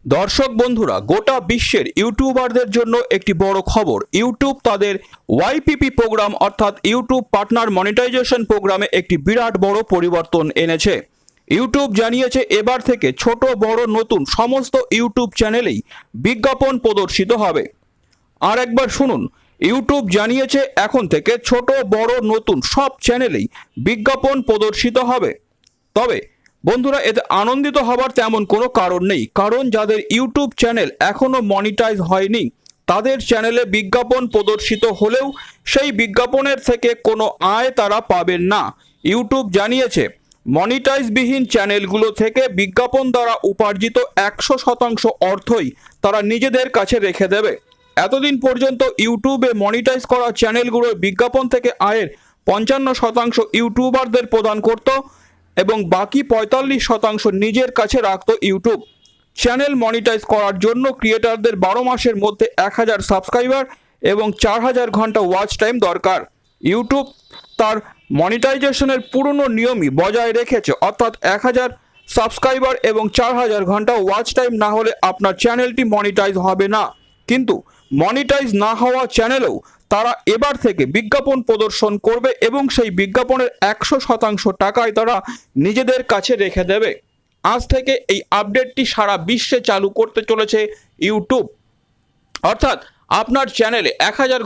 দর্শক বন্ধুরা, গোটা বিশ্বের ইউটিউবারদের জন্য একটি বড় খবর। ইউটিউব তাদের ওয়াইপিপি প্রোগ্রাম অর্থাৎ ইউটিউব পার্টনার মনিটাইজেশন প্রোগ্রামে একটি বিরাট বড় পরিবর্তন এনেছে। ইউটিউব জানিয়েছে এবার থেকে ছোট বড় নতুন সমস্ত ইউটিউব চ্যানেলেই বিজ্ঞাপন প্রদর্শিত হবে। আর একবার শুনুন, ইউটিউব জানিয়েছে এখন থেকে ছোট বড় নতুন সব চ্যানেলেই বিজ্ঞাপন প্রদর্শিত হবে। তবে বন্ধুরা, এতে আনন্দিত হবার তেমন কোনো কারণ নেই, কারণ যাদের ইউটিউব চ্যানেল এখনো মনিটাইজ হয়নি তাদের চ্যানেলে বিজ্ঞাপন প্রদর্শিত হলেও সেই বিজ্ঞাপনের থেকে কোনো আয় তারা পাবেন না। ইউটিউব জানিয়েছে মনিটাইজবিহীন চ্যানেলগুলো থেকে বিজ্ঞাপন দ্বারা উপার্জিত 100% অর্থই তারা নিজেদের কাছে রেখে দেবে। এতদিন পর্যন্ত ইউটিউবে মনিটাইজ করা চ্যানেলগুলোর বিজ্ঞাপন থেকে আয়ের 55% ইউটিউবারদের প্রদান করত এবং বাকি 45% নিজের কাছে রাখত ইউটিউব। চ্যানেল মনিটাইজ করার জন্য ক্রিয়েটারদের 12 মাসের মধ্যে 1000 সাবস্ক্রাইবার এবং 4000 ঘন্টা ওয়াচ টাইম দরকার। ইউটিউব তার মনিটাইজেশনের পুরনো নিয়মই বজায় রেখেছে, অর্থাৎ 1000 সাবস্ক্রাইবার এবং 4000 ঘন্টা ওয়াচ টাইম না হলে আপনার চ্যানেলটি মনিটাইজ হবে না। কিন্তু মনিটাইজ না হওয়া চ্যানেলেও তারা এবার থেকে বিজ্ঞাপন প্রদর্শন করবে এবং সেই বিজ্ঞাপনের 100% টাকায় তারা নিজেদের কাছে রেখে দেবে। আজ থেকে এই আপডেটটি সারা বিশ্বে চালু করতে চলেছে ইউটিউব। অর্থাৎ আপনার চ্যানেলে 1000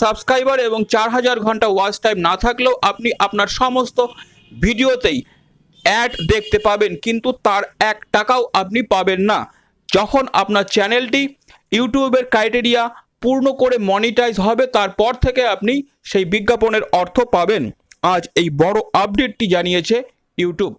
সাবস্ক্রাইবার এবং 4000 ঘন্টা ওয়াচ টাইম না থাকলেও আপনি আপনার সমস্ত ভিডিওতেই অ্যাড দেখতে পাবেন, কিন্তু তার 1 টাকাও আপনি পাবেন না। যখন আপনার চ্যানেলটি ইউটিউবের ক্রাইটেরিয়া পূর্ণ করে মনিটাইজ হবে তারপর থেকে আপনি সেই বিজ্ঞাপনের অর্থ পাবেন। আজ এই বড় আপডেটটি জানিয়েছে ইউটিউব।